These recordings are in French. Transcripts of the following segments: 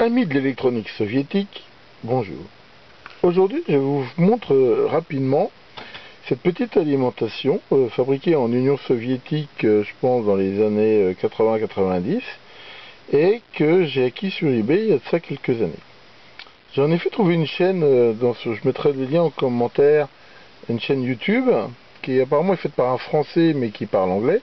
Amis de l'électronique soviétique, bonjour. Aujourd'hui, je vous montre rapidement cette petite alimentation fabriquée en Union soviétique, je pense dans les années 80-90, et que j'ai acquis sur eBay il y a de ça quelques années. J'ai en effet trouvé une chaîne, je mettrai le lien en commentaire, une chaîne YouTube qui apparemment est faite par un Français mais qui parle anglais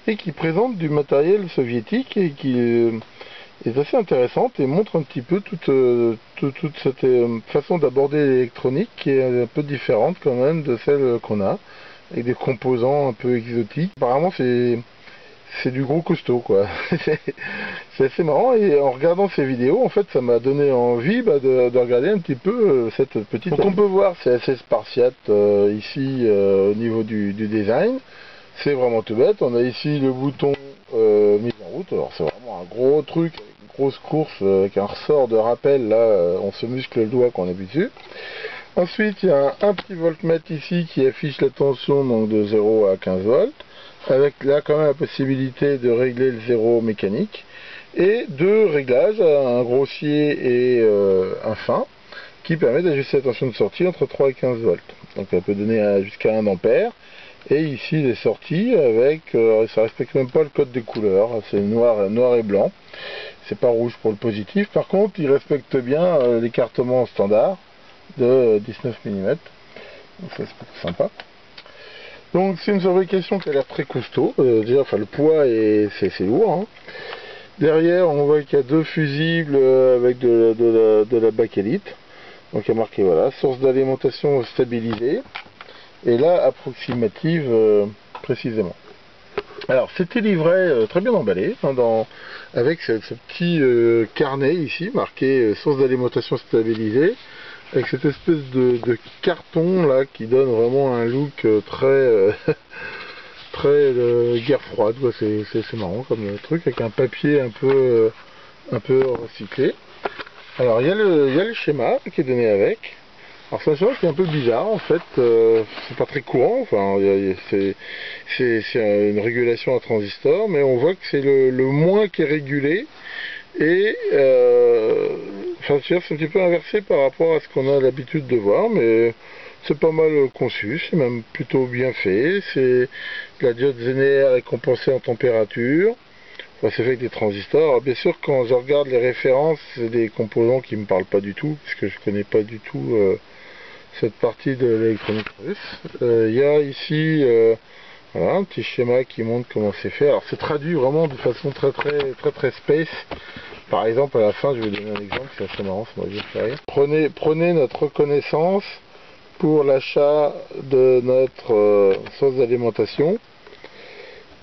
et qui présente du matériel soviétique et qui est assez intéressante et montre un petit peu toute cette façon d'aborder l'électronique qui est un peu différente quand même de celle qu'on a, avec des composants un peu exotiques. Apparemment c'est du gros costaud quoi. C'est assez marrant, et en regardant ces vidéos en fait ça m'a donné envie de regarder un petit peu cette petite... Donc on peut voir c'est assez spartiate ici au niveau du design. C'est vraiment tout bête, on a ici le bouton mise en route, alors c'est vraiment un gros truc, une grosse course avec un ressort de rappel, là on se muscle le doigt quand on appuie dessus. Ensuite il y a un petit voltmètre ici qui affiche la tension donc de 0 à 15 volts, avec là quand même la possibilité de régler le zéro mécanique, et deux réglages, un grossier et un fin, qui permet d'ajuster la tension de sortie entre 3 et 15 volts. Donc ça peut donner jusqu'à 1 ampère. Et ici les sorties avec, ça respecte même pas le code des couleurs, c'est noir et blanc, c'est pas rouge pour le positif. Par contre il respecte bien l'écartement standard de 19 mm, donc ça c'est plutôt sympa. Donc c'est une fabrication qui a l'air très costaud, déjà enfin le poids c'est lourd, hein. Derrière on voit qu'il y a deux fusibles avec de la bakélite, donc il y a marqué voilà, source d'alimentation stabilisée. Et là approximative précisément. Alors c'était livré très bien emballé hein, avec ce petit carnet ici marqué source d'alimentation stabilisée, avec cette espèce de carton là qui donne vraiment un look très très guerre froide. C'est marrant comme truc, avec un papier un peu recyclé. Alors il y a le schéma qui est donné avec. Alors c'est un schéma qui est un peu bizarre en fait, c'est pas très courant, enfin c'est une régulation à transistor, mais on voit que c'est le moins qui est régulé, et enfin c'est un petit peu inversé par rapport à ce qu'on a l'habitude de voir, mais c'est pas mal conçu, c'est même plutôt bien fait. C'est la diode Zener est compensée en température. Enfin, c'est fait avec des transistors. Alors, bien sûr, quand je regarde les références, c'est des composants qui me parlent pas du tout, puisque je connais pas du tout cette partie de l'électronique russe. Il y a ici voilà, un petit schéma qui montre comment c'est fait. Alors c'est traduit vraiment de façon très space. Par exemple à la fin je vais donner un exemple, c'est assez marrant, ça m'a bien fait rire. Prenez notre reconnaissance pour l'achat de notre source d'alimentation.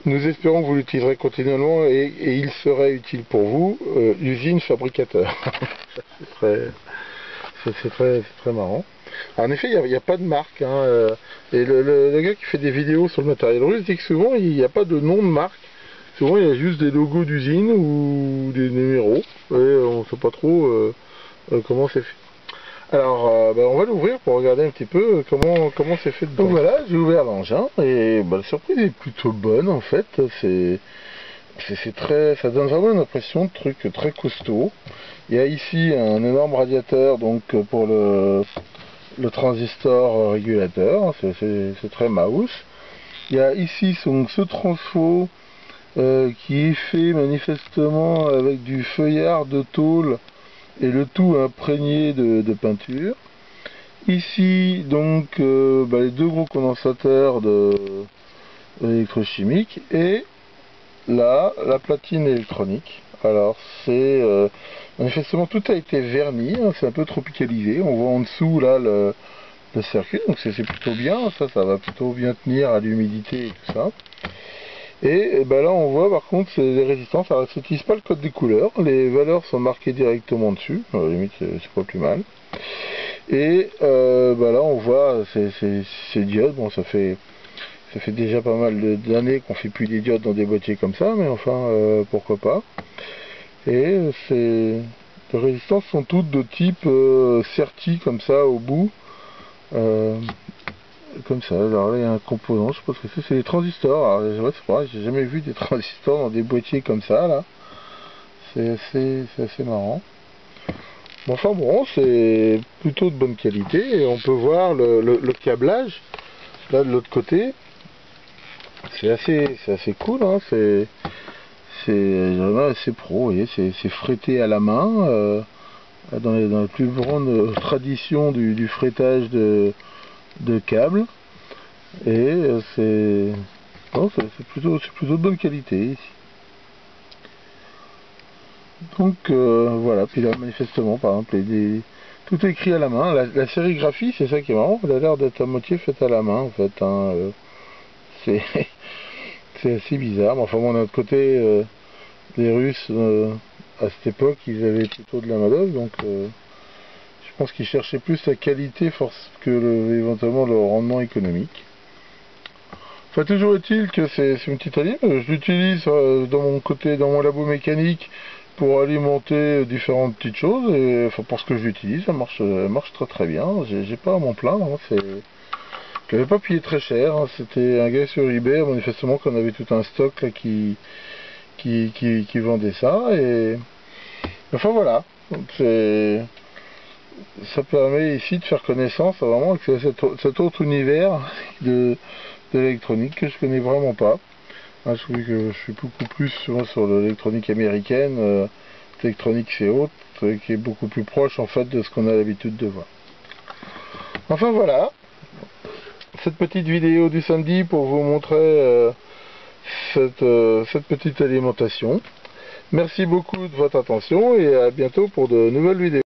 Nous espérons que vous l'utiliserez continuellement et il serait utile pour vous, usine fabricateur. C'est très marrant. Alors, en effet, il n'y a pas de marque, hein, et le gars qui fait des vidéos sur le matériel russe dit que souvent il n'y a pas de nom de marque. Souvent il y a juste des logos d'usine ou des numéros, et on ne sait pas trop comment c'est fait. Alors on va l'ouvrir pour regarder un petit peu comment c'est fait dedans. Donc voilà, j'ai ouvert l'engin et la surprise est plutôt bonne en fait. Ça donne vraiment une impression de truc très costaud. Il y a ici un énorme radiateur donc pour le transistor régulateur, c'est très mouse. Il y a ici ce transfo qui est fait manifestement avec du feuillard de tôle et le tout imprégné de peinture. Ici donc les deux gros condensateurs électrochimiques, et là la platine électronique. Alors c'est manifestement tout a été verni, hein, c'est un peu tropicalisé. On voit en dessous là le circuit, donc c'est plutôt bien, ça va plutôt bien tenir à l'humidité et tout ça. Et là on voit par contre les résistances, alors ça n'utilise pas le code des couleurs, les valeurs sont marquées directement dessus, à la limite c'est pas plus mal. Et là on voit ces diodes, bon ça fait déjà pas mal d'années qu'on fait plus des diodes dans des boîtiers comme ça, mais enfin pourquoi pas. Et les résistances sont toutes de type serti comme ça au bout, comme ça. Alors là il y a un composant, je sais pas ce que c'est des transistors. Alors ouais, c'est vrai, j'ai jamais vu des transistors dans des boîtiers comme ça là. C'est assez marrant. Mais enfin bon, c'est plutôt de bonne qualité et on peut voir le câblage là de l'autre côté. C'est assez cool, hein. C'est assez pro, vous voyez, c'est fretté à la main, dans les plus grandes traditions du frettage de câbles. Et c'est plutôt de bonne qualité ici. Donc voilà, puis là manifestement par exemple tout est écrit à la main. La sérigraphie, c'est ça qui est marrant, elle a l'air d'être à moitié faite à la main en fait, hein. C'est c'est assez bizarre, mais enfin bon, d'un autre côté, les Russes à cette époque ils avaient plutôt de la main-d'œuvre, donc je pense qu'ils cherchaient plus la qualité que éventuellement le rendement économique. Enfin, toujours est-il que c'est une petite alliée. Je l'utilise dans mon labo mécanique pour alimenter différentes petites choses. Et enfin, pour ce que je l'utilise, elle marche très très bien. J'ai pas à m'en plaindre, hein. Je l'avais pas payé très cher, hein. C'était un gars sur eBay, manifestement, qu'on avait tout un stock là, qui vendait ça. Et enfin voilà. Ça permet ici de faire connaissance vraiment avec cet autre univers de l'électronique que je connais vraiment pas. Je trouve que je suis beaucoup plus sur l'électronique américaine, l'électronique c'est autre, qui est beaucoup plus proche en fait de ce qu'on a l'habitude de voir. Enfin voilà, cette petite vidéo du samedi pour vous montrer cette petite alimentation. Merci beaucoup de votre attention et à bientôt pour de nouvelles vidéos.